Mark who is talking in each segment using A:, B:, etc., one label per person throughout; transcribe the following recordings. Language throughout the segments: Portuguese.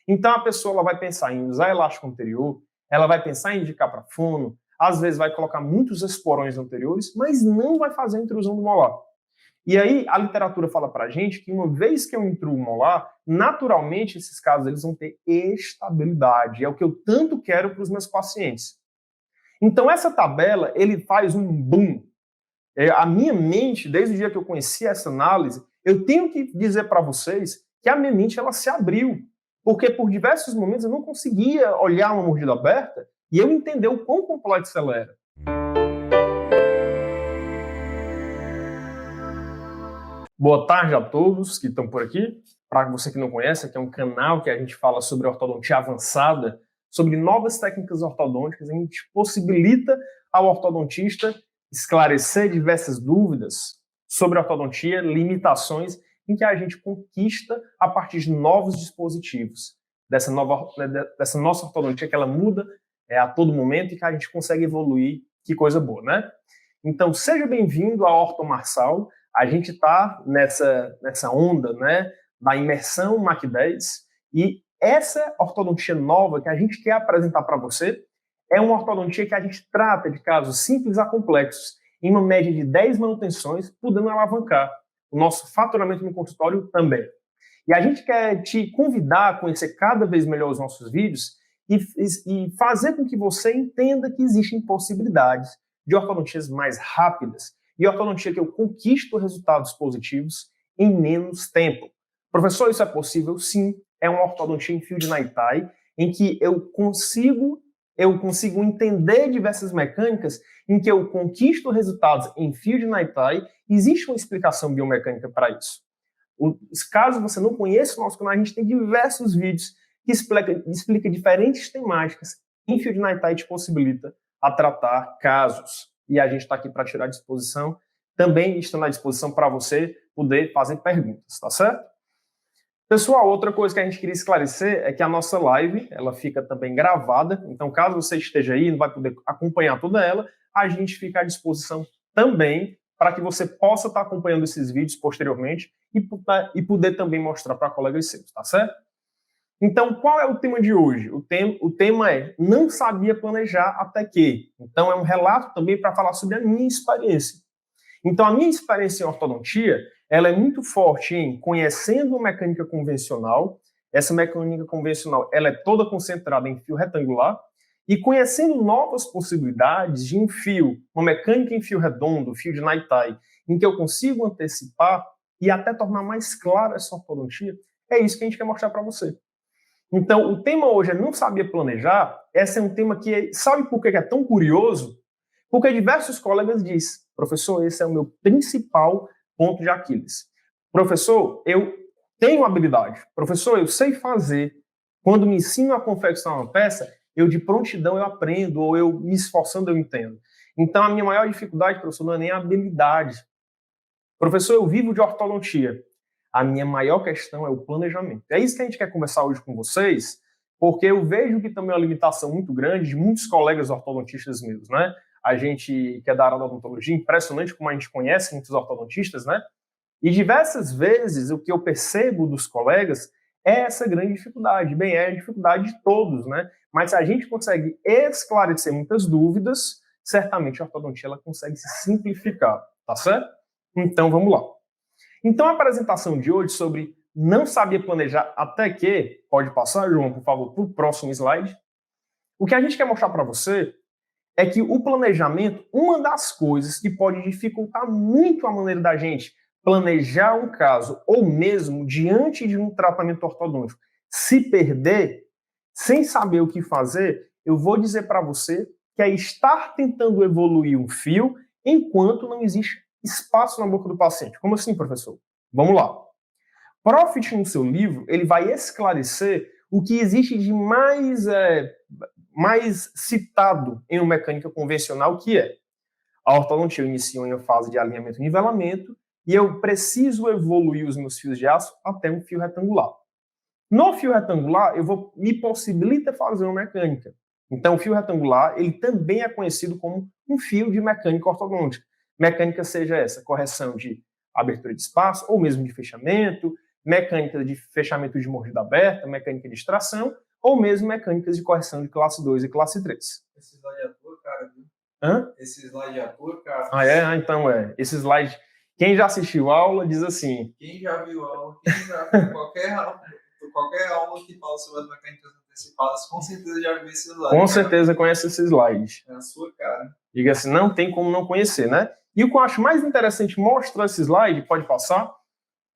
A: Então a pessoa ela vai pensar em usar elástico anterior, ela vai pensar em indicar para fono, às vezes vai colocar muitos esporões anteriores, mas não vai fazer a intrusão do molar. E aí a literatura fala para a gente que uma vez que eu intruo o molar, naturalmente esses casos eles vão ter estabilidade. É o que eu tanto quero para os meus pacientes. Então essa tabela ele faz um boom. A minha mente, desde o dia que eu conheci essa análise, eu tenho que dizer para vocês que a minha mente ela se abriu. Porque por diversos momentos eu não conseguia olhar uma mordida aberta e eu entender o quão complexo ela era. Boa tarde a todos que estão por aqui. Para você que não conhece, aqui é um canal que a gente fala sobre ortodontia avançada, sobre novas técnicas ortodônticas. A gente possibilita ao ortodontista esclarecer diversas dúvidas sobre ortodontia, limitações em que a gente conquista a partir de novos dispositivos. Dessa nossa ortodontia que ela muda a todo momento e que a gente consegue evoluir. Que coisa boa, né? Então, seja bem-vindo à Orto Marçal. A gente está nessa onda, né, da imersão MAC 10 e essa ortodontia nova que a gente quer apresentar para você é uma ortodontia que a gente trata de casos simples a complexos, em uma média de 10 manutenções, podendo alavancar o nosso faturamento no consultório também. E a gente quer te convidar a conhecer cada vez melhor os nossos vídeos e fazer com que você entenda que existem possibilidades de ortodontias mais rápidas e ortodontia que eu conquisto resultados positivos em menos tempo. Professor, isso é possível? Sim, é uma ortodontia em fio de Naitai, em que eu consigo entender diversas mecânicas em que eu conquisto resultados em fio de Naitai. Existe uma explicação biomecânica para isso. Caso você não conheça o nosso canal, a gente tem diversos vídeos que explica diferentes temáticas em fio de Naitai e te possibilita a tratar casos. E a gente está aqui para tirar à disposição, também estando à disposição para você poder fazer perguntas, tá certo? Pessoal, outra coisa que a gente queria esclarecer é que a nossa live, ela fica também gravada, então caso você esteja aí e não vai poder acompanhar toda ela, a gente fica à disposição também para que você possa estar acompanhando esses vídeos posteriormente e poder também mostrar para colegas seus, tá certo? Então, qual é o tema de hoje? O tema é não sabia planejar até que. Então, é um relato também para falar sobre a minha experiência. Então, a minha experiência em ortodontia, ela é muito forte em conhecendo a mecânica convencional. Essa mecânica convencional, ela é toda concentrada em fio retangular e conhecendo novas possibilidades de um fio, uma mecânica em fio redondo, fio de Naitai, em que eu consigo antecipar e até tornar mais clara essa ortodontia. É isso que a gente quer mostrar para você. Então, o tema hoje é não saber planejar. Esse é um tema que, sabe por que é tão curioso? Porque diversos colegas dizem, professor, esse é o meu principal ponto de Aquiles. Professor, eu tenho habilidade. Professor, eu sei fazer. Quando me ensino a confeccionar uma peça, eu de prontidão eu aprendo, ou eu me esforçando eu entendo. Então, a minha maior dificuldade, professor, não é nem a habilidade. Professor, eu vivo de ortodontia. A minha maior questão é o planejamento. É isso que a gente quer conversar hoje com vocês, porque eu vejo que também é uma limitação muito grande de muitos colegas ortodontistas meus, né? A gente que é da área da odontologia, impressionante como a gente conhece muitos ortodontistas, né? E diversas vezes o que eu percebo dos colegas é essa grande dificuldade. Bem, é a dificuldade de todos, né? Mas se a gente consegue esclarecer muitas dúvidas, certamente a ortodontia ela consegue se simplificar, tá certo? Então, vamos lá. Então, a apresentação de hoje sobre não sabia planejar até que, pode passar, João, por favor, para o próximo slide. O que a gente quer mostrar para você é que o planejamento, uma das coisas que pode dificultar muito a maneira da gente planejar um caso, ou mesmo diante de um tratamento ortodôntico, se perder, sem saber o que fazer, eu vou dizer para você que é estar tentando evoluir um fio enquanto não existe espaço na boca do paciente. Como assim, professor? Vamos lá. Profit, no seu livro, ele vai esclarecer o que existe de mais citado em uma mecânica convencional, que é a ortodontia inicia em uma fase de alinhamento e nivelamento e eu preciso evoluir os meus fios de aço até um fio retangular. No fio retangular, me possibilita fazer uma mecânica. Então, o fio retangular, ele também é conhecido como um fio de mecânica ortodôntica. Mecânica seja essa, correção de abertura de espaço, ou mesmo de fechamento, mecânica de fechamento de mordida aberta, mecânica de extração, ou mesmo mecânicas de correção de classe 2 e classe 3.
B: Esse slide é ator, cara, viu?
A: Hã?
B: Esse slide é ator, cara.
A: Ah, é? Então é. Esse slide, quem já assistiu a aula diz assim...
B: Quem já viu aula, quem já viu qualquer aula que fala sobre as mecânicas antecipadas, com certeza já viu esse slide.
A: Com certeza conhece esse slide.
B: É a sua cara.
A: Diga assim, não tem como não conhecer, né? E o que eu acho mais interessante mostrar esse slide, pode passar,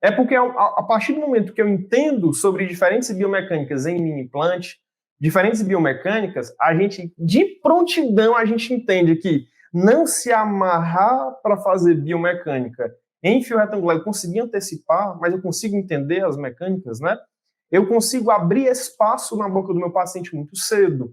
A: é porque a partir do momento que eu entendo sobre diferentes biomecânicas em mini-implant, diferentes biomecânicas, a gente, de prontidão, a gente entende que não se amarrar para fazer biomecânica em fio retangular, eu consegui antecipar, mas eu consigo entender as mecânicas, né? Eu consigo abrir espaço na boca do meu paciente muito cedo.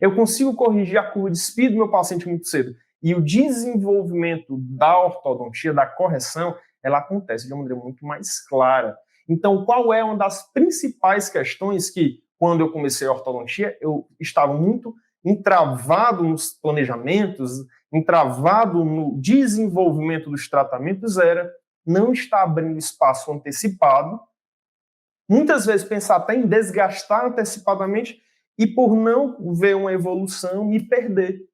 A: Eu consigo corrigir a curva de speed do meu paciente muito cedo. E o desenvolvimento da ortodontia, da correção, ela acontece de uma maneira muito mais clara. Então, qual é uma das principais questões que, quando eu comecei a ortodontia, eu estava muito entravado nos planejamentos, entravado no desenvolvimento dos tratamentos, era não estar abrindo espaço antecipado, muitas vezes pensar até em desgastar antecipadamente e por não ver uma evolução, me perder.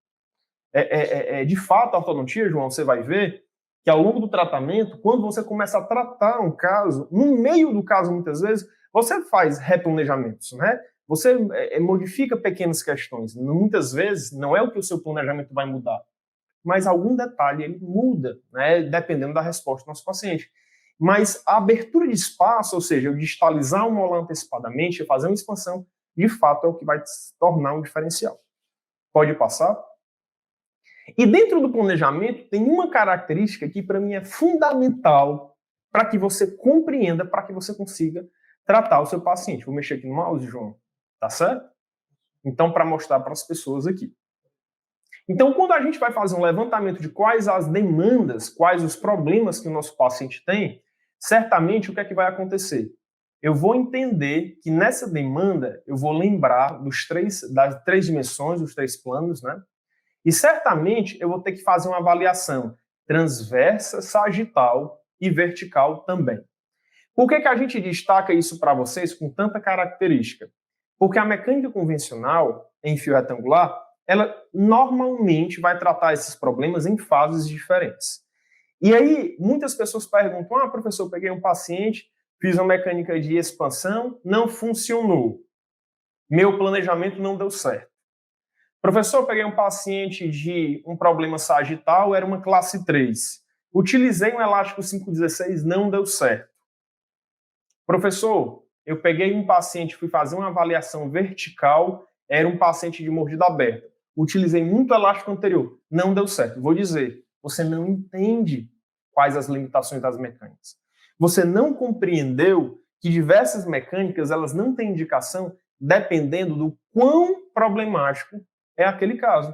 A: De fato, a ortodontia, João, você vai ver que ao longo do tratamento, quando você começa a tratar um caso, no meio do caso, muitas vezes, você faz replanejamentos, né? Você modifica pequenas questões. Muitas vezes, não é o que o seu planejamento vai mudar, mas algum detalhe ele muda, né? Dependendo da resposta do nosso paciente. Mas a abertura de espaço, ou seja, eu distalizar um molar antecipadamente, fazer uma expansão, de fato é o que vai se tornar um diferencial. Pode passar? E dentro do planejamento tem uma característica que para mim é fundamental para que você compreenda, para que você consiga tratar o seu paciente. Vou mexer aqui no mouse, João. Tá certo? Então, para mostrar para as pessoas aqui. Então, quando a gente vai fazer um levantamento de quais as demandas, quais os problemas que o nosso paciente tem, certamente o que é que vai acontecer? Eu vou entender que nessa demanda eu vou lembrar das três dimensões, dos três planos, né? E certamente eu vou ter que fazer uma avaliação transversa, sagital e vertical também. Por que a gente destaca isso para vocês com tanta característica? Porque a mecânica convencional em fio retangular, ela normalmente vai tratar esses problemas em fases diferentes. E aí, muitas pessoas perguntam, professor, eu peguei um paciente, fiz uma mecânica de expansão, não funcionou. Meu planejamento não deu certo. Professor, eu peguei um paciente de um problema sagital, era uma classe 3. Utilizei um elástico 516, não deu certo. Professor, eu peguei um paciente, fui fazer uma avaliação vertical, era um paciente de mordida aberta. Utilizei muito elástico anterior, não deu certo. Vou dizer, você não entende quais as limitações das mecânicas. Você não compreendeu que diversas mecânicas, elas não têm indicação dependendo do quão problemático é aquele caso.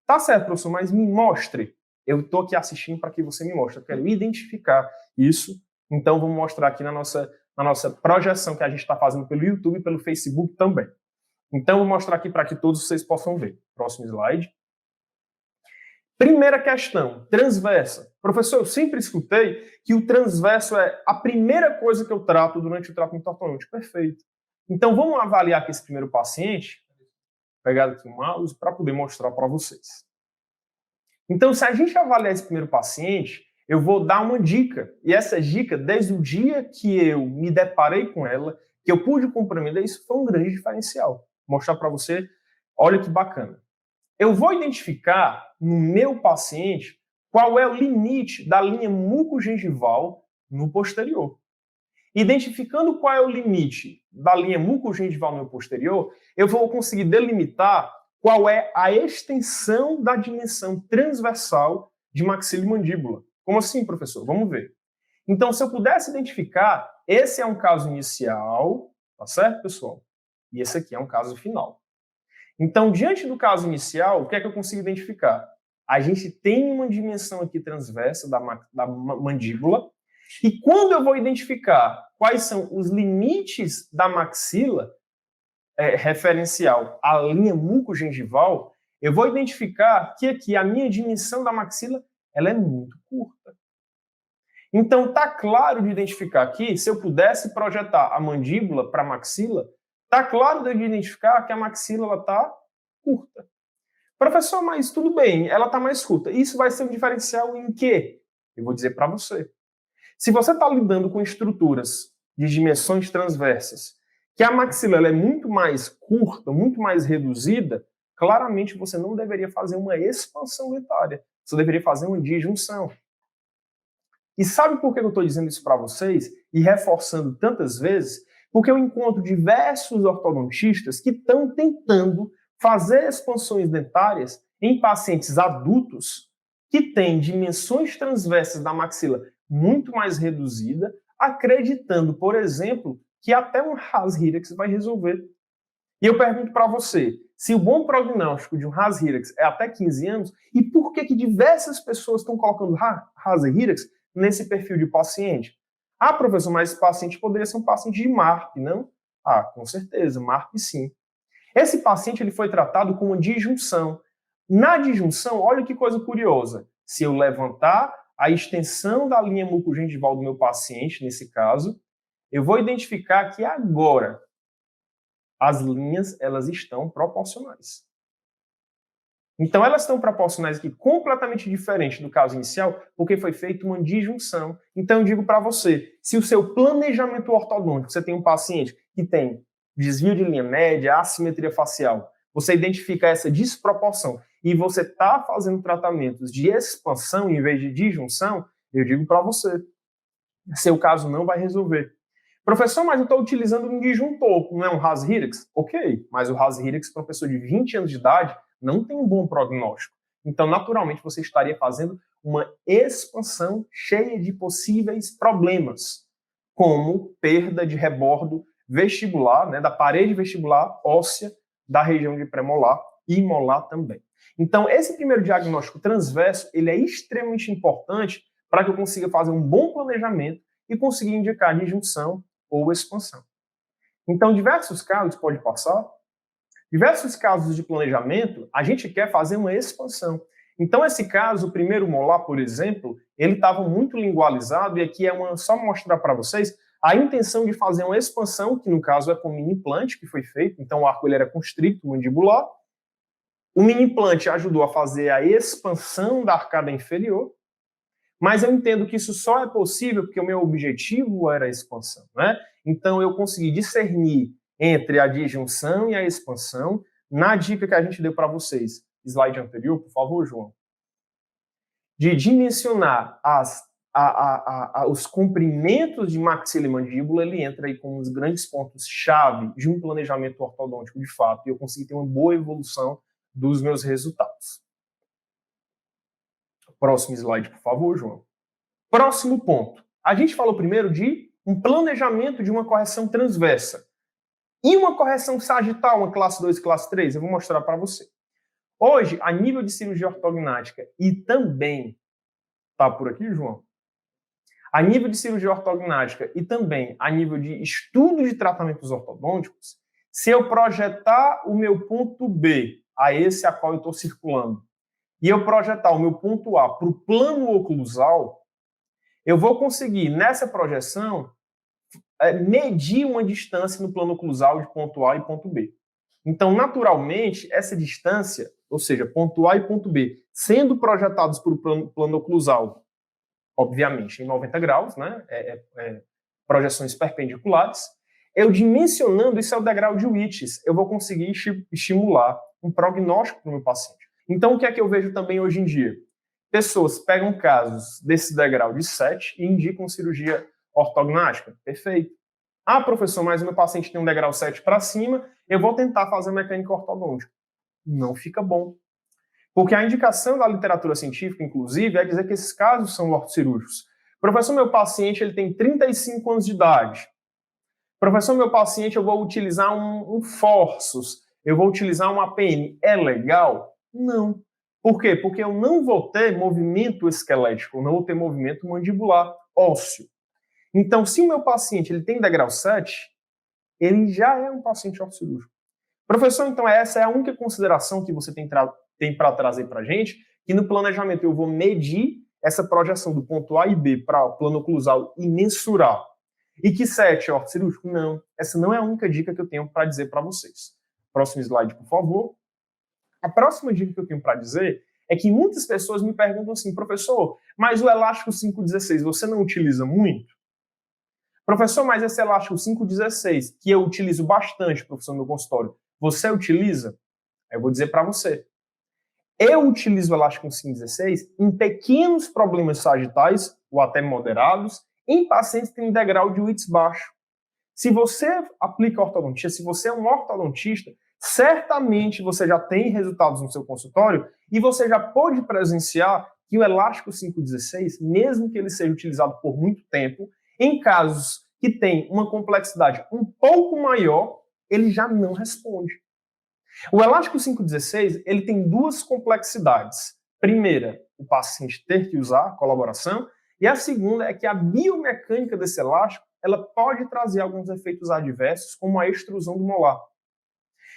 A: Tá certo, professor, mas me mostre. Eu estou aqui assistindo para que você me mostre. Eu quero identificar isso. Então, vamos mostrar aqui na nossa projeção que a gente está fazendo pelo YouTube e pelo Facebook também. Então, vou mostrar aqui para que todos vocês possam ver. Próximo slide. Primeira questão, transversa. Professor, eu sempre escutei que o transverso é a primeira coisa que eu trato durante o tratamento ortodôntico. Perfeito. Então, vamos avaliar aqui esse primeiro paciente. Vou pegar aqui o mouse para poder mostrar para vocês. Então, se a gente avaliar esse primeiro paciente, eu vou dar uma dica. E essa dica, desde o dia que eu me deparei com ela, que eu pude compreender, isso foi um grande diferencial. Vou mostrar para você, olha que bacana. Eu vou identificar no meu paciente qual é o limite da linha mucogengival no posterior. Identificando qual é o limite da linha mucogengival no posterior, eu vou conseguir delimitar qual é a extensão da dimensão transversal de maxila e mandíbula. Como assim, professor? Vamos ver. Então, se eu pudesse identificar, esse é um caso inicial, tá certo, pessoal? E esse aqui é um caso final. Então, diante do caso inicial, o que é que eu consigo identificar? A gente tem uma dimensão aqui transversa da mandíbula, e quando eu vou identificar quais são os limites da maxila, referencial à linha mucogengival, eu vou identificar que aqui a minha dimensão da maxila ela é muito curta. Então, está claro de identificar aqui, se eu pudesse projetar a mandíbula para a maxila, está claro de identificar que a maxila está curta. Professor, mas tudo bem, ela está mais curta. Isso vai ser um diferencial em quê? Eu vou dizer para você. Se você está lidando com estruturas de dimensões transversas, que a maxila ela é muito mais curta, muito mais reduzida, claramente você não deveria fazer uma expansão dentária. Você deveria fazer uma disjunção. E sabe por que eu estou dizendo isso para vocês e reforçando tantas vezes? Porque eu encontro diversos ortodontistas que estão tentando fazer expansões dentárias em pacientes adultos que têm dimensões transversas da maxila muito mais reduzida, acreditando, por exemplo, que até um Haas-Hirax vai resolver. E eu pergunto para você, se o bom prognóstico de um Haas-Hirax é até 15 anos, e por que diversas pessoas estão colocando Haas-Hirax nesse perfil de paciente? Ah, professor, mas esse paciente poderia ser um paciente de MARP, não? Ah, com certeza, MARP sim. Esse paciente ele foi tratado com uma disjunção. Na disjunção, olha que coisa curiosa. Se eu levantar a extensão da linha mucogengival do meu paciente, nesse caso, eu vou identificar que agora as linhas elas estão proporcionais. Então, elas estão proporcionais aqui completamente diferente do caso inicial, porque foi feita uma disjunção. Então, eu digo para você, se o seu planejamento ortodôntico, você tem um paciente que tem desvio de linha média, assimetria facial, você identifica essa desproporção e você está fazendo tratamentos de expansão em vez de disjunção, eu digo para você, seu caso não vai resolver. Professor, mas eu estou utilizando um disjuntor, não é um Haas-Hirax? Ok, mas o Haas-Hirax, para uma pessoa de 20 anos de idade, não tem um bom prognóstico. Então, naturalmente, você estaria fazendo uma expansão cheia de possíveis problemas, como perda de rebordo vestibular, né, da parede vestibular óssea da região de premolar e molar também. Então, esse primeiro diagnóstico transverso, ele é extremamente importante para que eu consiga fazer um bom planejamento e conseguir indicar disjunção ou expansão. Então, diversos casos, pode passar, diversos casos de planejamento, a gente quer fazer uma expansão. Então, esse caso, o primeiro molar, por exemplo, ele estava muito lingualizado, e aqui é só mostrar para vocês a intenção de fazer uma expansão, que no caso é com mini implante que foi feito, então o arco ele era constricto mandibular. O mini implante ajudou a fazer a expansão da arcada inferior, mas eu entendo que isso só é possível porque o meu objetivo era a expansão, né? Então eu consegui discernir entre a disjunção e a expansão na dica que a gente deu para vocês. Slide anterior, por favor, João. De dimensionar os comprimentos de maxila e mandíbula, ele entra aí com os grandes pontos-chave de um planejamento ortodôntico de fato, e eu consegui ter uma boa evolução dos meus resultados. Próximo slide, por favor, João. Próximo ponto. A gente falou primeiro de um planejamento de uma correção transversa. E uma correção sagital, uma classe 2 e classe 3? Eu vou mostrar para você. Hoje, a nível de cirurgia ortognática e também... Tá por aqui, João? A nível de cirurgia ortognática e também a nível de estudo de tratamentos ortodônticos, se eu projetar o meu ponto B, a esse a qual eu estou circulando, e eu projetar o meu ponto A para o plano oclusal, eu vou conseguir, nessa projeção, medir uma distância no plano oclusal de ponto A e ponto B. Então, naturalmente, essa distância, ou seja, ponto A e ponto B, sendo projetados para o plano oclusal, obviamente, em 90 graus, né? Projeções perpendiculares, eu dimensionando, isso é o degrau de Whittis, eu vou conseguir estimular um prognóstico para o meu paciente. Então, o que é que eu vejo também hoje em dia? Pessoas pegam casos desse degrau de 7 e indicam cirurgia ortognática. Perfeito. Ah, professor, mas o meu paciente tem um degrau 7 para cima, eu vou tentar fazer mecânica ortodôntica. Não fica bom. Porque a indicação da literatura científica, inclusive, é dizer que esses casos são ortocirúrgicos. Professor, meu paciente ele tem 35 anos de idade. Professor, meu paciente, eu vou utilizar um Forsus, eu vou utilizar um APN. É legal? Não. Por quê? Porque eu não vou ter movimento esquelético, eu não vou ter movimento mandibular ósseo. Então, se o meu paciente ele tem degrau 7, ele já é um paciente ortocirúrgico. Professor, então essa é a única consideração que você tem para trazer para a gente, que no planejamento eu vou medir essa projeção do ponto A e B para o plano oclusal e mensurar. E que 7 é ortocirúrgico? Não. Essa não é a única dica que eu tenho para dizer para vocês. Próximo slide, por favor. A próxima dica que eu tenho para dizer é que muitas pessoas me perguntam assim, professor, mas o elástico 5,16 você não utiliza muito? Professor, mas esse elástico 5,16, que eu utilizo bastante, professor, no meu consultório, você utiliza? Eu vou dizer para você. Eu utilizo o elástico 5,16 em pequenos problemas sagitais, ou até moderados, em pacientes que têm degrau de Whitts baixo. Se você aplica ortodontia, se você é um ortodontista, certamente você já tem resultados no seu consultório e você já pode presenciar que o elástico 5,16, mesmo que ele seja utilizado por muito tempo, em casos que tem uma complexidade um pouco maior, ele já não responde. O elástico 5,16, ele tem duas complexidades. Primeira, o paciente ter que usar a colaboração, e a segunda é que a biomecânica desse elástico, ela pode trazer alguns efeitos adversos, como a extrusão do molar.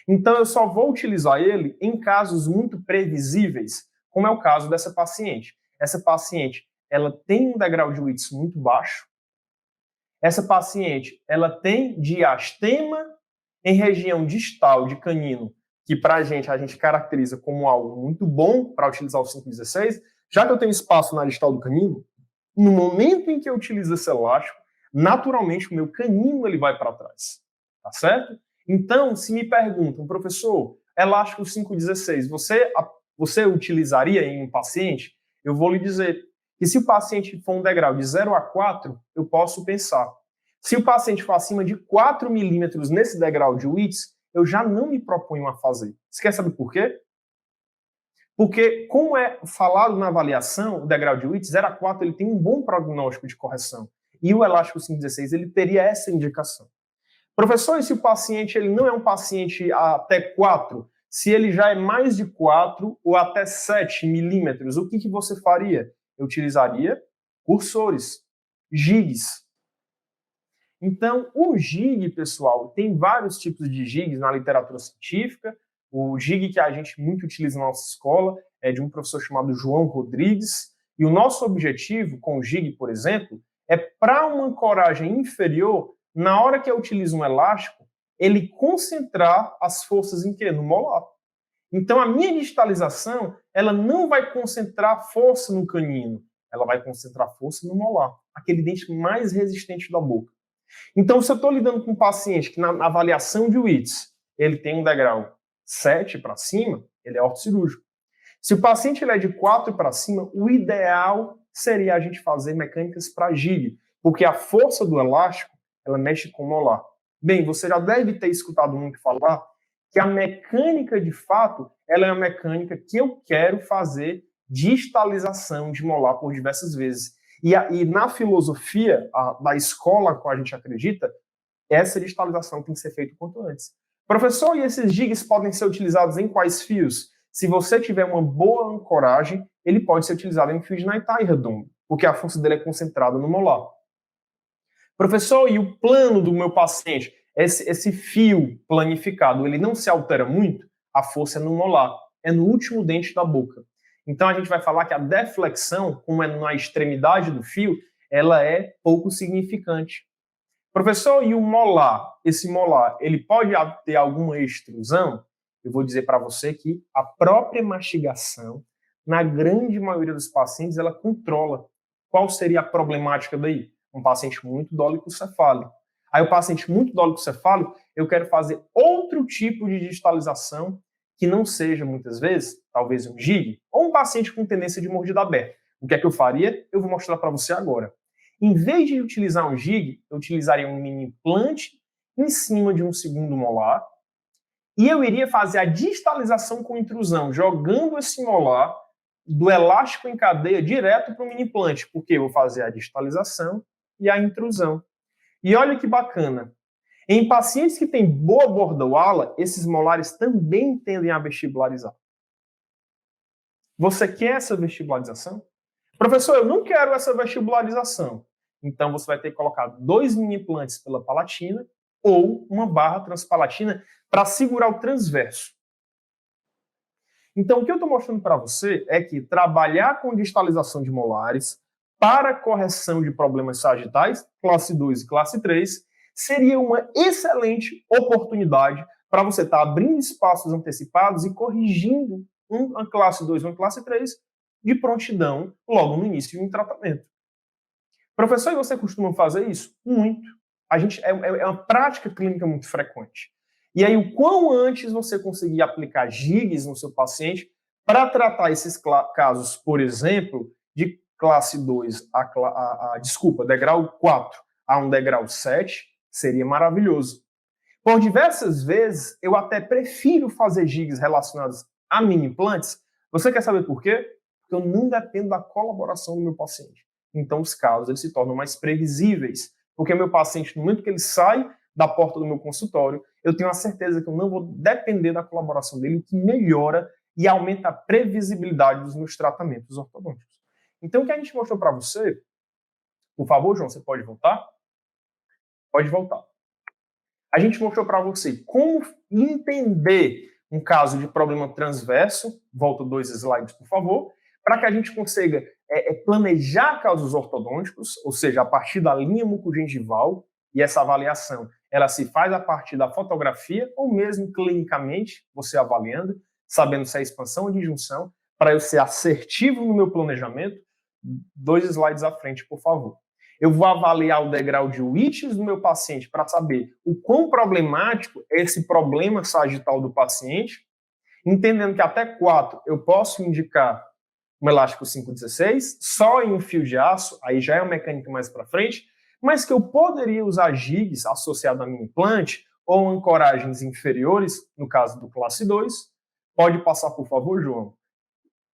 A: Então, eu só vou utilizar ele em casos muito previsíveis, como é o caso dessa paciente. Essa paciente, ela tem um degrau de Whitts muito baixo. Essa paciente, ela tem diastema em região distal de canino, que para a gente caracteriza como algo muito bom para utilizar o 5,16. Já que eu tenho espaço na distal do canino, no momento em que eu utilizo esse elástico, naturalmente o meu canino ele vai para trás, tá certo? Então, se me perguntam, professor, elástico 5,16, você utilizaria em um paciente? Eu vou lhe dizer que se o paciente for um degrau de 0 a 4, eu posso pensar. Se o paciente for acima de 4 milímetros nesse degrau de Whitts, eu já não me proponho a fazer. Você quer saber por quê? Porque, como é falado na avaliação, o degrau de Whitts 0 a 4 ele tem um bom prognóstico de correção. E o elástico 5,16 ele teria essa indicação. Professor, e se o paciente ele não é um paciente até 4, se ele já é mais de 4 ou até 7 milímetros, o que você faria? Eu utilizaria cursores, jigs. Então, o jig, pessoal, tem vários tipos de jigs na literatura científica. O jig que a gente muito utiliza na nossa escola é de um professor chamado João Rodrigues. E o nosso objetivo com o jig, por exemplo, é para uma ancoragem inferior, na hora que eu utilizo um elástico, ele concentrar as forças em quê? No molar. Então, a minha distalização, ela não vai concentrar força no canino, ela vai concentrar força no molar, aquele dente mais resistente da boca. Então, se eu estou lidando com um paciente que na avaliação de Whitts, ele tem um degrau 7 para cima, ele é ortocirúrgico. Se o paciente ele é de 4 para cima, o ideal seria a gente fazer mecânicas para jig, porque a força do elástico, ela mexe com o molar. Bem, você já deve ter escutado muito falar que a mecânica, de fato, ela é uma mecânica que eu quero fazer distalização de molar por diversas vezes. E na filosofia da escola com a gente acredita, essa distalização tem que ser feita quanto antes. Professor, e esses jigs podem ser utilizados em quais fios? Se você tiver uma boa ancoragem, ele pode ser utilizado em fio de Naitá redondo, porque a força dele é concentrada no molar. Professor, e o plano do meu paciente? Esse fio planificado, ele não se altera muito? A força é no molar, é no último dente da boca. Então, a gente vai falar que a deflexão, como é na extremidade do fio, ela é pouco significante. Professor, e o molar? Esse molar, ele pode ter alguma extrusão? Eu vou dizer para você que a própria mastigação, na grande maioria dos pacientes, ela controla. Qual seria a problemática daí? Um paciente muito dólico-cefálico. Aí o paciente muito dólico-cefálico, eu quero fazer outro tipo de distalização que não seja, muitas vezes, talvez um jig, ou um paciente com tendência de mordida aberta. O que é que eu faria? Eu vou mostrar para você agora. Em vez de utilizar um jig, eu utilizaria um mini implante em cima de um segundo molar e eu iria fazer a distalização com intrusão, jogando esse molar do elástico em cadeia direto para o mini implante, porque eu vou fazer a distalização e a intrusão. E olha que bacana. Em pacientes que têm boa borda-wala, esses molares também tendem a vestibularizar. Você quer essa vestibularização? Professor, eu não quero essa vestibularização. Então, você vai ter que colocar 2 mini implantes pela palatina ou uma barra transpalatina para segurar o transverso. Então, o que eu estou mostrando para você é que trabalhar com distalização de molares para correção de problemas sagitais, classe 2 e classe 3, seria uma excelente oportunidade para você estar abrindo espaços antecipados e corrigindo uma classe 2 ou uma classe 3 de prontidão logo no início de um tratamento. Professor, e você costuma fazer isso? Muito. É uma prática clínica muito frequente. E aí, o quão antes você conseguir aplicar GIGs no seu paciente para tratar esses casos, por exemplo, de classe 2 degrau 4 a um degrau 7, seria maravilhoso. Por diversas vezes, eu até prefiro fazer GIGs relacionados a mini implantes. Você quer saber por quê? Porque eu não dependo da colaboração do meu paciente. Então, os casos eles se tornam mais previsíveis. Porque o meu paciente, no momento que ele sai da porta do meu consultório, eu tenho a certeza que eu não vou depender da colaboração dele, o que melhora e aumenta a previsibilidade dos meus tratamentos ortodônticos. Então, o que a gente mostrou para você, por favor, João, você pode voltar? Pode voltar. A gente mostrou para você como entender um caso de problema transverso, volta 2 slides, por favor, para que a gente consiga planejar casos ortodônticos, ou seja, a partir da linha mucogengival, e essa avaliação ela se faz a partir da fotografia, ou mesmo clinicamente, você avaliando, sabendo se é expansão ou disjunção, para eu ser assertivo no meu planejamento. 2 slides à frente, por favor. Eu vou avaliar o degrau de Whitts do meu paciente para saber o quão problemático é esse problema sagital do paciente, entendendo que até 4 eu posso indicar um elástico 516, só em um fio de aço, aí já é uma mecânica mais para frente, mas que eu poderia usar gigs associado a mini implante ou ancoragens inferiores, no caso do classe 2. Pode passar, por favor, João.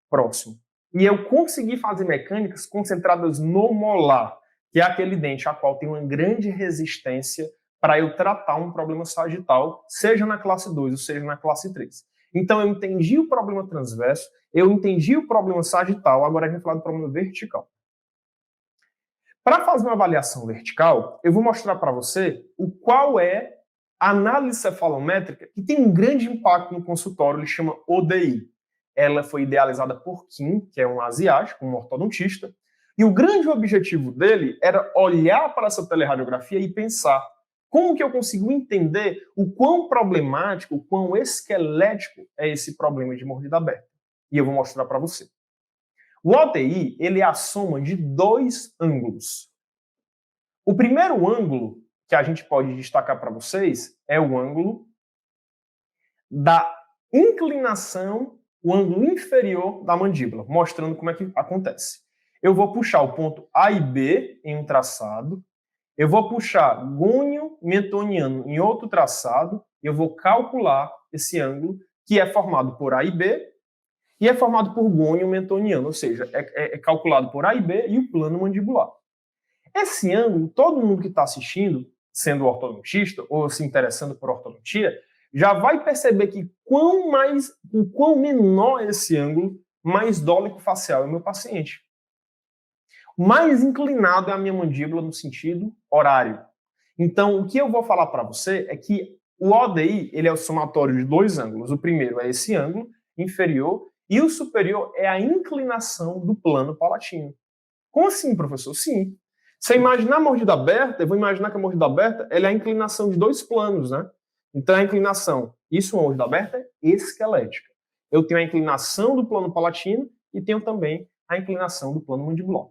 A: Próximo. E eu consegui fazer mecânicas concentradas no molar, que é aquele dente a qual tem uma grande resistência para eu tratar um problema sagital, seja na classe 2 ou seja na classe 3. Então, eu entendi o problema transverso, eu entendi o problema sagital, agora a gente vai falar do problema vertical. Para fazer uma avaliação vertical, eu vou mostrar para você o qual é a análise cefalométrica que tem um grande impacto no consultório, ele chama ODI. Ela foi idealizada por Kim, que é um asiático, um ortodontista, e o grande objetivo dele era olhar para essa teleradiografia e pensar como que eu consigo entender o quão problemático, o quão esquelético é esse problema de mordida aberta. E eu vou mostrar para você. O ODI, ele é a soma de 2 ângulos. O primeiro ângulo que a gente pode destacar para vocês é o ângulo da inclinação, o ângulo inferior da mandíbula, mostrando como é que acontece. Eu vou puxar o ponto A e B em um traçado, eu vou puxar gônio mentoniano em outro traçado, eu vou calcular esse ângulo, que é formado por A e B, e é formado por gônio mentoniano, ou seja, é calculado por A e B e o plano mandibular. Esse ângulo, todo mundo que está assistindo, sendo ortodontista ou se interessando por ortodontia, já vai perceber que o quão menor esse ângulo, mais dólico facial é o meu paciente. Mais inclinado é a minha mandíbula no sentido horário. Então, o que eu vou falar para você é que o ODI ele é o somatório de 2 ângulos. O primeiro é esse ângulo inferior e o superior é a inclinação do plano palatino. Como assim, professor? Sim. Se eu imaginar a mordida aberta, eu vou imaginar que a mordida aberta ela é a inclinação de 2 planos, né? Então, a inclinação, isso é uma mordida aberta esquelética. Eu tenho a inclinação do plano palatino e tenho também a inclinação do plano mandibular.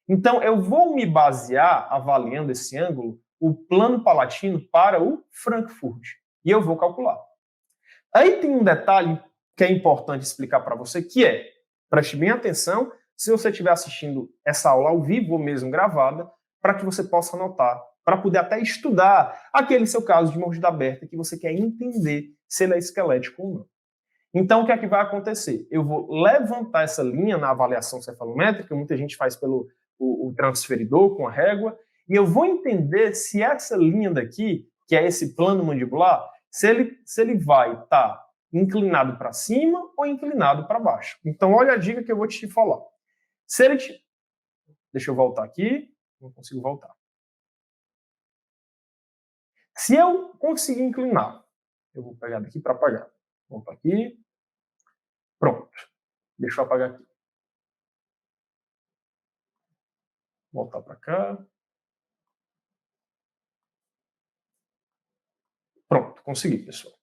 A: Então, eu vou me basear, avaliando esse ângulo, o plano palatino para o Frankfurt. E eu vou calcular. Aí tem um detalhe que é importante explicar para você, que é, preste bem atenção, se você estiver assistindo essa aula ao vivo ou mesmo gravada, para que você possa anotar, para poder até estudar aquele seu caso de mordida aberta que você quer entender se ele é esquelético ou não. Então, o que é que vai acontecer? Eu vou levantar essa linha na avaliação cefalométrica, muita gente faz pelo o transferidor com a régua, e eu vou entender se essa linha daqui, que é esse plano mandibular, se ele vai estar inclinado para cima ou inclinado para baixo. Então, olha a dica que eu vou te falar. Se ele te... Deixa eu voltar aqui. Não consigo voltar. Se eu conseguir inclinar, eu vou pegar daqui para apagar. Voltar aqui. Pronto. Deixa eu apagar aqui. Voltar para cá. Pronto, consegui, pessoal.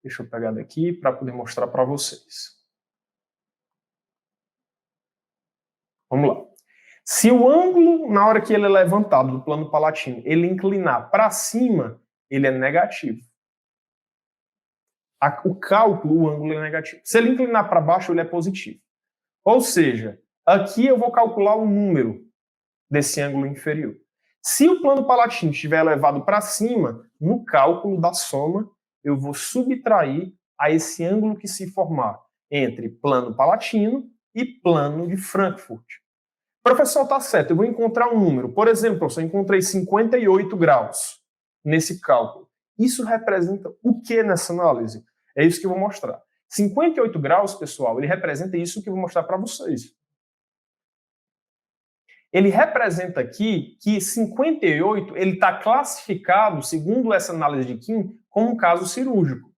A: Deixa eu pegar daqui para poder mostrar para vocês. Vamos lá. Se o ângulo, na hora que ele é levantado do plano palatino, ele inclinar para cima, ele é negativo. O cálculo, o ângulo é negativo. Se ele inclinar para baixo, ele é positivo. Ou seja, aqui eu vou calcular o número desse ângulo inferior. Se o plano palatino estiver elevado para cima, no cálculo da soma, eu vou subtrair a esse ângulo que se formar entre plano palatino e plano de Frankfurt. Professor, tá certo, eu vou encontrar um número. Por exemplo, professor, eu encontrei 58 graus nesse cálculo. Isso representa o que nessa análise? É isso que eu vou mostrar. 58 graus, pessoal, ele representa isso que eu vou mostrar para vocês. Ele representa aqui que 58 ele está classificado, segundo essa análise de Kim, como um caso cirúrgico.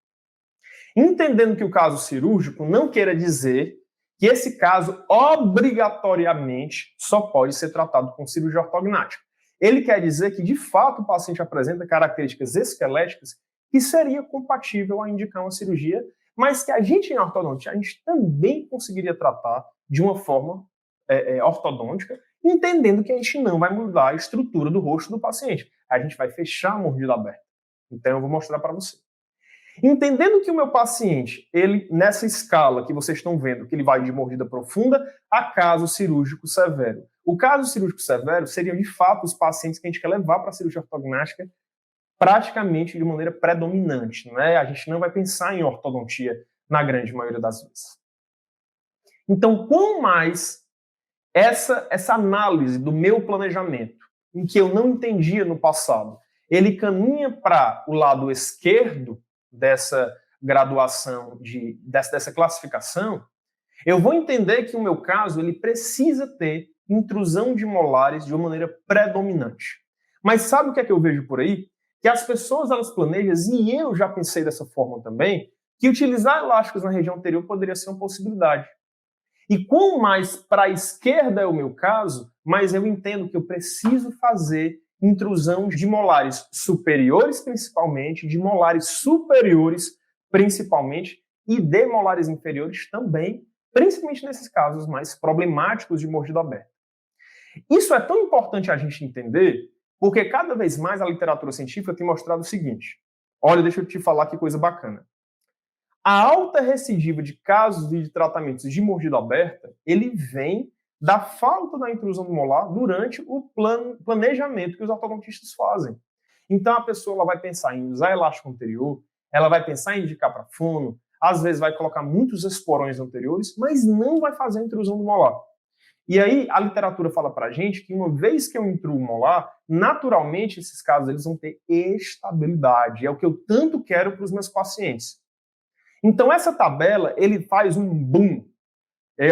A: Entendendo que o caso cirúrgico não queira dizer que esse caso obrigatoriamente só pode ser tratado com cirurgia ortognática. Ele quer dizer que, de fato, o paciente apresenta características esqueléticas que seria compatível a indicar uma cirurgia, mas que a gente, em ortodontia, a gente também conseguiria tratar de uma forma ortodôntica, entendendo que a gente não vai mudar a estrutura do rosto do paciente. A gente vai fechar a mordida aberta. Então, eu vou mostrar para você. Entendendo que o meu paciente, ele nessa escala que vocês estão vendo, que ele vai de mordida profunda a caso cirúrgico severo. O caso cirúrgico severo seriam, de fato, os pacientes que a gente quer levar para a cirurgia ortognática praticamente de maneira predominante. Não é? A gente não vai pensar em ortodontia na grande maioria das vezes. Então, quanto mais essa análise do meu planejamento, em que eu não entendia no passado, ele caminha para o lado esquerdo dessa graduação, dessa classificação, eu vou entender que o meu caso ele precisa ter intrusão de molares de uma maneira predominante. Mas sabe o que é que eu vejo por aí? Que as pessoas elas planejam, e eu já pensei dessa forma também, que utilizar elásticos na região anterior poderia ser uma possibilidade. E quanto mais para a esquerda é o meu caso, mais eu entendo que eu preciso fazer intrusão de molares superiores, principalmente, de molares superiores, principalmente, e de molares inferiores também, principalmente nesses casos mais problemáticos de mordida aberta. Isso é tão importante a gente entender, porque cada vez mais a literatura científica tem mostrado o seguinte. Olha, deixa eu te falar que coisa bacana. A alta recidiva de casos e de tratamentos de mordida aberta, ele vem da falta da intrusão do molar durante o planejamento que os ortodontistas fazem. Então, a pessoa ela vai pensar em usar elástico anterior, ela vai pensar em indicar para fono, às vezes vai colocar muitos esporões anteriores, mas não vai fazer a intrusão do molar. E aí, a literatura fala para a gente que uma vez que eu intruo o molar, naturalmente, esses casos eles vão ter estabilidade. É o que eu tanto quero para os meus pacientes. Então, essa tabela, ele faz um boom.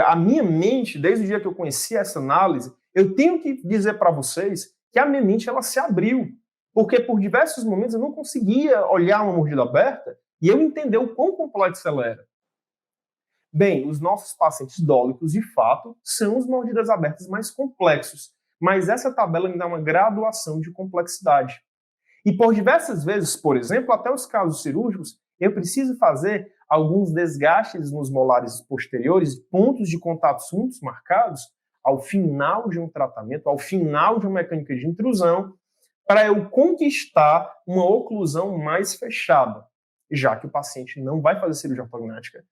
A: A minha mente, desde o dia que eu conheci essa análise, eu tenho que dizer para vocês que a minha mente ela se abriu. Porque por diversos momentos eu não conseguia olhar uma mordida aberta e eu entender o quão complexo ela era. Bem, os nossos pacientes dólicos, de fato, são os mordidas abertas mais complexos. Mas essa tabela me dá uma graduação de complexidade. E por diversas vezes, por exemplo, até os casos cirúrgicos, eu preciso fazer alguns desgastes nos molares posteriores, pontos de contatos muito marcados, ao final de um tratamento, ao final de uma mecânica de intrusão, para eu conquistar uma oclusão mais fechada, já que o paciente não vai fazer cirurgia ortognática,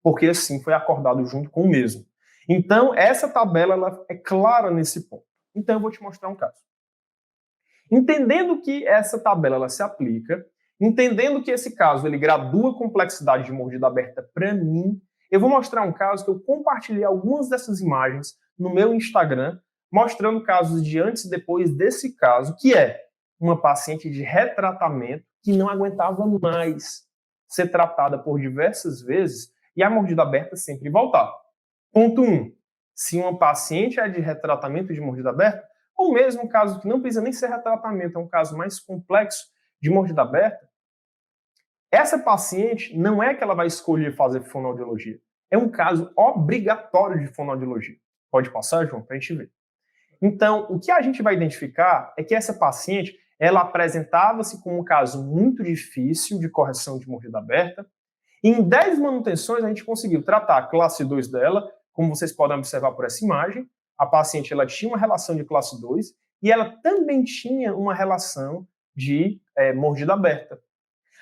A: porque assim foi acordado junto com o mesmo. Então, essa tabela ela é clara nesse ponto. Então, eu vou te mostrar um caso. Entendendo que essa tabela ela se aplica, entendendo que esse caso ele gradua a complexidade de mordida aberta para mim, eu vou mostrar um caso que eu compartilhei algumas dessas imagens no meu Instagram, mostrando casos de antes e depois desse caso, que é uma paciente de retratamento que não aguentava mais ser tratada por diversas vezes e a mordida aberta sempre voltava. Ponto 1. Se uma paciente é de retratamento de mordida aberta, ou mesmo um caso que não precisa nem ser retratamento, é um caso mais complexo de mordida aberta, essa paciente não é que ela vai escolher fazer fonoaudiologia. é um caso obrigatório de fonoaudiologia. Pode passar, João, para a gente ver. Então, o que a gente vai identificar é que essa paciente, ela apresentava-se como um caso muito difícil de correção de mordida aberta. Em 10 manutenções, a gente conseguiu tratar a classe 2 dela, como vocês podem observar por essa imagem. A paciente ela tinha uma relação de classe 2 e ela também tinha uma relação de mordida aberta.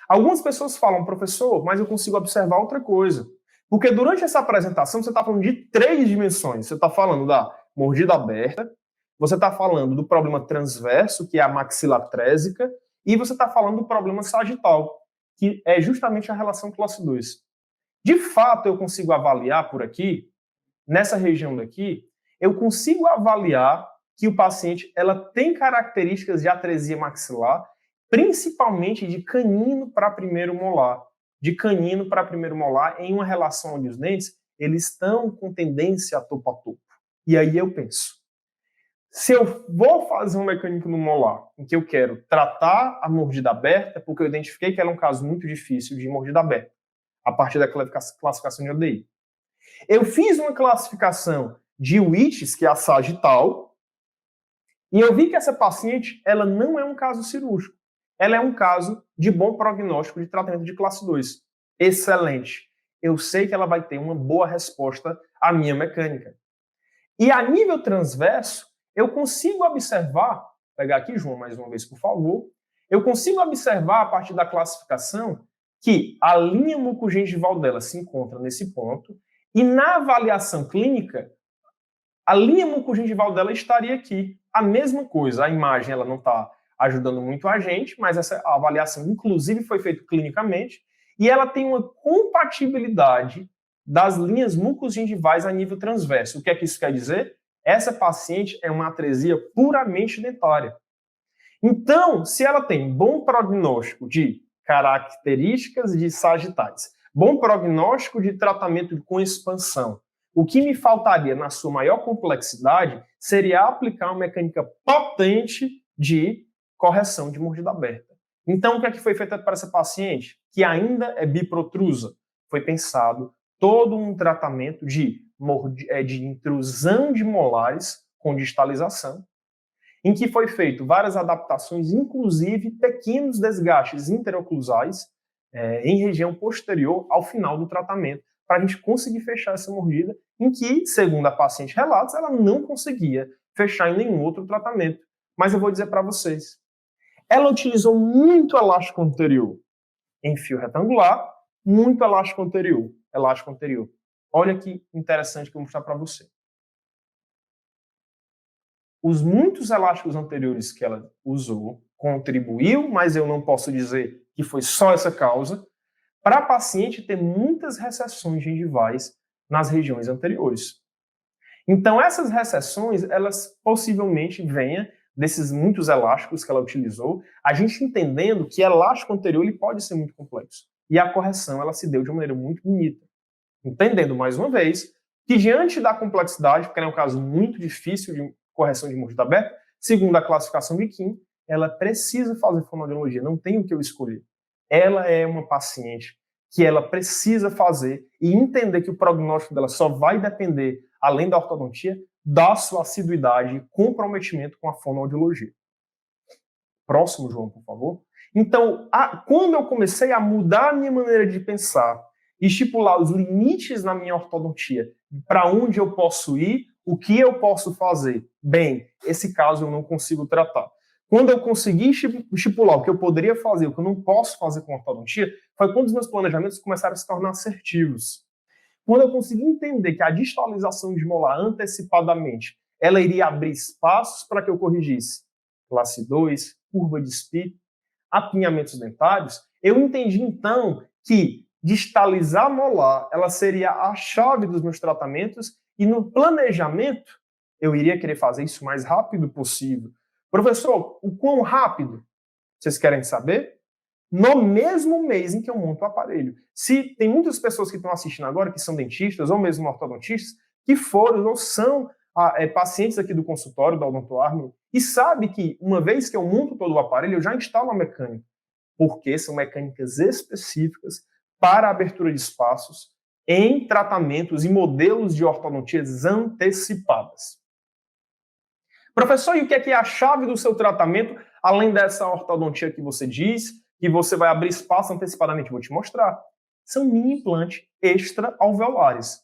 A: Algumas pessoas falam, professor, mas eu consigo observar outra coisa. Porque durante essa apresentação você está falando de 3 dimensões. Você está falando da mordida aberta, você está falando do problema transverso, que é a maxilar trésica, e você está falando do problema sagital, que é justamente a relação classe 2. De fato, eu consigo avaliar por aqui, nessa região daqui, eu consigo avaliar que o paciente ela tem características de atresia maxilar, principalmente de canino para primeiro molar. De canino para primeiro molar, em uma relação onde os dentes, eles estão com tendência a topo a topo. E aí eu penso, se eu vou fazer um mecânico no molar, em que eu quero tratar a mordida aberta, porque eu identifiquei que ela é um caso muito difícil de mordida aberta, a partir da classificação de ODI. Eu fiz uma classificação de Whitts, que é a sagital, e eu vi que essa paciente, ela não é um caso cirúrgico. Ela é um caso de bom prognóstico de tratamento de classe 2. Excelente. Eu sei que ela vai ter uma boa resposta à minha mecânica. E a nível transverso, eu consigo observar, pegar aqui, João, mais uma vez, por favor, eu consigo observar, a partir da classificação, que a linha mucogengival dela se encontra nesse ponto, e na avaliação clínica, a linha mucogengival dela estaria aqui. A mesma coisa, a imagem ela não está ajudando muito a gente, mas essa avaliação, inclusive, foi feita clinicamente, e ela tem uma compatibilidade das linhas mucogengivais a nível transverso. O que é que isso quer dizer? Essa paciente é uma atresia puramente dentária. Então, se ela tem bom prognóstico de características de sagitais, bom prognóstico de tratamento com expansão, o que me faltaria na sua maior complexidade seria aplicar uma mecânica potente de correção de mordida aberta. Então, o que é que foi feito para essa paciente? Que ainda é biprotrusa. Foi pensado todo um tratamento de intrusão de molares com distalização, em que foi feito várias adaptações, inclusive pequenos desgastes interoclusais em região posterior ao final do tratamento, para a gente conseguir fechar essa mordida, em que, segundo a paciente relatos, ela não conseguia fechar em nenhum outro tratamento. Mas eu vou dizer para vocês, ela utilizou muito elástico anterior em fio retangular, muito elástico anterior. Olha que interessante que eu vou mostrar para você. Os muitos elásticos anteriores que ela usou contribuiu, mas eu não posso dizer que foi só essa causa, para a paciente ter muitas recessões gengivais nas regiões anteriores. Então, essas recessões, elas possivelmente venham desses muitos elásticos que ela utilizou, a gente entendendo que elástico anterior ele pode ser muito complexo. E a correção ela se deu de uma maneira muito bonita. Entendendo, mais uma vez, que diante da complexidade, porque é um caso muito difícil de correção de mordida aberta, segundo a classificação de Kim, ela precisa fazer fonoaudiologia, não tem o que eu escolher. Ela é uma paciente que ela precisa fazer e entender que o prognóstico dela só vai depender, além da ortodontia, da sua assiduidade e comprometimento com a fonoaudiologia. Próximo, João, por favor. Então, quando eu comecei a mudar a minha maneira de pensar, estipular os limites na minha ortodontia, para onde eu posso ir, o que eu posso fazer, bem, esse caso eu não consigo tratar. Quando eu consegui estipular o que eu poderia fazer, o que eu não posso fazer com a ortodontia, foi quando os meus planejamentos começaram a se tornar assertivos. Quando eu consegui entender que a distalização de molar antecipadamente, ela iria abrir espaços para que eu corrigisse classe 2, curva de Spee, apinhamentos dentários, eu entendi então que distalizar molar, ela seria a chave dos meus tratamentos e no planejamento eu iria querer fazer isso o mais rápido possível. Professor, o quão rápido? Vocês querem saber? No mesmo mês em que eu monto o aparelho. Se tem muitas pessoas que estão assistindo agora, que são dentistas ou mesmo ortodontistas, que foram ou são pacientes aqui do consultório da Odonto Harmony e sabe que uma vez que eu monto todo o aparelho, eu já instalo a mecânica, porque são mecânicas específicas para a abertura de espaços em tratamentos e modelos de ortodontias antecipadas. Professor, e o que é a chave do seu tratamento, além dessa ortodontia que você diz, que você vai abrir espaço antecipadamente? Vou te mostrar. São mini implantes extra-alveolares.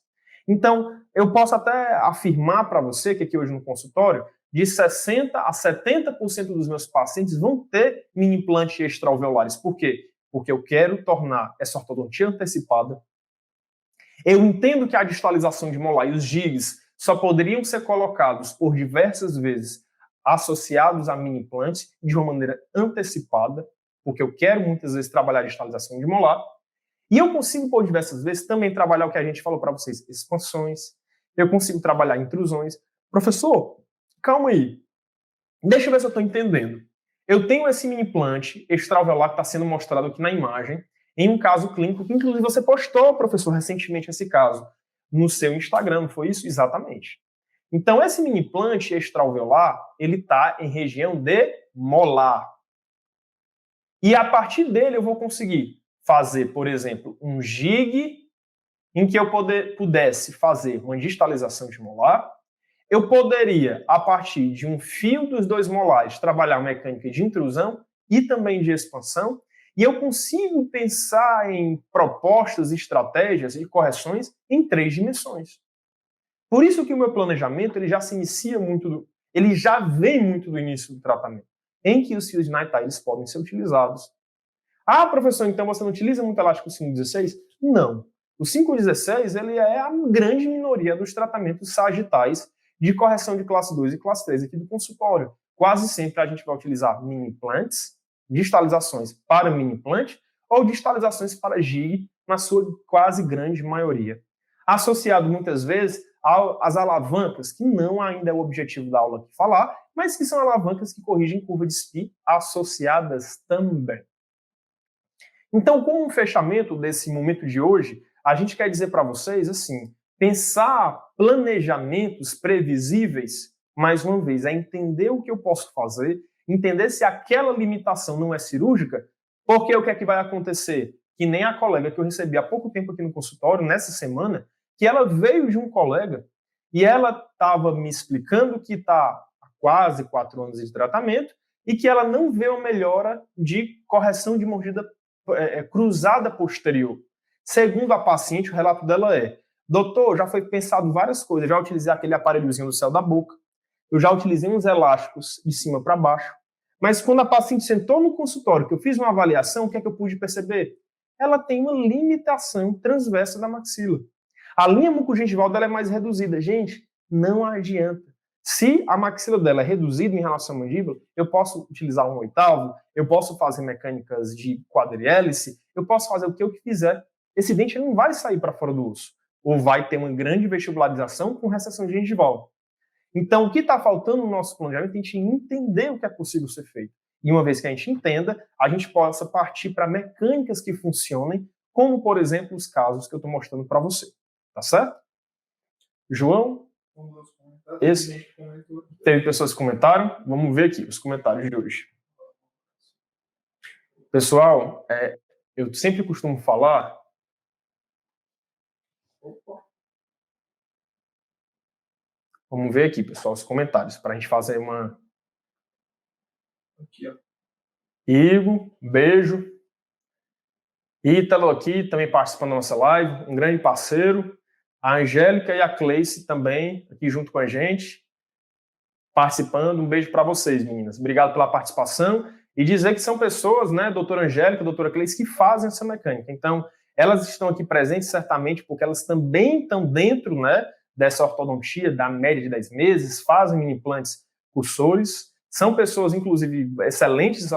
A: Então, eu posso até afirmar para você que aqui hoje no consultório, de 60% a 70% dos meus pacientes vão ter mini implantes extra-alveolares. Por quê? Porque eu quero tornar essa ortodontia antecipada. Eu entendo que a distalização de molar e os gigs só poderiam ser colocados por diversas vezes associados a mini implantes de uma maneira antecipada, porque eu quero muitas vezes trabalhar a distalização de molar. E eu consigo, por diversas vezes, também trabalhar o que a gente falou para vocês, expansões. Eu consigo trabalhar intrusões. Professor, calma aí. Deixa eu ver se eu estou entendendo. Eu tenho esse mini implante extra-alveolar que está sendo mostrado aqui na imagem, em um caso clínico, que inclusive você postou, professor, recentemente esse caso, no seu Instagram, não foi isso? Exatamente. Então, esse mini implante extra-alveolar, ele está em região de molar. E a partir dele eu vou conseguir fazer, por exemplo, um gig em que eu pudesse fazer uma distalização de molar. Eu poderia, a partir de um fio dos dois molares, trabalhar mecânica de intrusão e também de expansão. E eu consigo pensar em propostas, estratégias e correções em 3 dimensões. Por isso que o meu planejamento ele já se inicia ele já vem muito do início do tratamento, em que os fios de Night eles podem ser utilizados. Ah, professor, então você não utiliza muito elástico 516? Não. O 516 ele é a grande minoria dos tratamentos sagitais de correção de classe 2 e classe 3 aqui do consultório. Quase sempre a gente vai utilizar mini implantes, distalizações para mini implante ou distalizações para gig, na sua quase grande maioria. Associado muitas vezes às alavancas, que não ainda é o objetivo da aula aqui falar, mas que são alavancas que corrigem curva de SPI associadas também. Então, com o fechamento desse momento de hoje, a gente quer dizer para vocês, assim, pensar planejamentos previsíveis, mais uma vez, é entender o que eu posso fazer, entender se aquela limitação não é cirúrgica, porque o que é que vai acontecer? Que nem a colega que eu recebi há pouco tempo aqui no consultório, nessa semana, que ela veio de um colega e ela estava me explicando que está há quase 4 anos de tratamento e que ela não vê uma melhora de correção de mordida cruzada posterior. Segundo a paciente, o relato dela é: doutor, já foi pensado várias coisas, já utilizei aquele aparelhozinho do céu da boca, eu já utilizei uns elásticos de cima para baixo, mas quando a paciente sentou no consultório, que eu fiz uma avaliação, o que é que eu pude perceber? Ela tem uma limitação transversa da maxila. A linha mucogengival dela é mais reduzida. Gente, não adianta. Se a maxila dela é reduzida em relação à mandíbula, eu posso utilizar 1/8, eu posso fazer mecânicas de quadrihélice, eu posso fazer o que eu quiser. Esse dente não vai sair para fora do osso, ou vai ter uma grande vestibularização com recessão gengival. Então, o que está faltando no nosso planejamento é a gente entender o que é possível ser feito. E uma vez que a gente entenda, a gente possa partir para mecânicas que funcionem, como, por exemplo, os casos que eu estou mostrando para você. Tá certo? João? Teve pessoas que comentaram? Vamos ver aqui os comentários de hoje. Pessoal, eu sempre costumo falar... Vamos ver aqui, pessoal, os comentários, para a gente fazer uma... Aqui, ó. Igor, beijo. Ítalo aqui, também participando da nossa live, um grande parceiro. A Angélica e a Cleice também, aqui junto com a gente, participando. Um beijo para vocês, meninas. Obrigado pela participação. E dizer que são pessoas, né, doutora Angélica, doutora Cleice, que fazem essa mecânica. Então, elas estão aqui presentes certamente porque elas também estão dentro, né, dessa ortodontia da média de 10 meses, fazem mini implantes cursores, são pessoas, inclusive, excelentes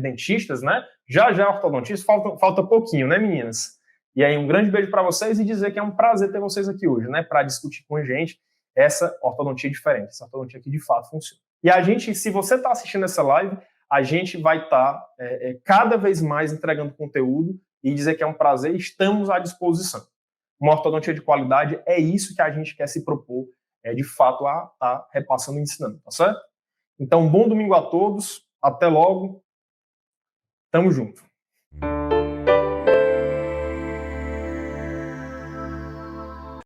A: dentistas, né? Já ortodontistas, falta pouquinho, né, meninas? E aí, um grande beijo para vocês e dizer que é um prazer ter vocês aqui hoje, né, para discutir com a gente essa ortodontia diferente, essa ortodontia que de fato funciona. E a gente, se você está assistindo essa live, a gente vai estar cada vez mais entregando conteúdo e dizer que é um prazer, estamos à disposição. Uma ortodontia de qualidade é isso que a gente quer se propor, de fato, a estar repassando e ensinando, tá certo? Então, bom domingo a todos, até logo, tamo junto.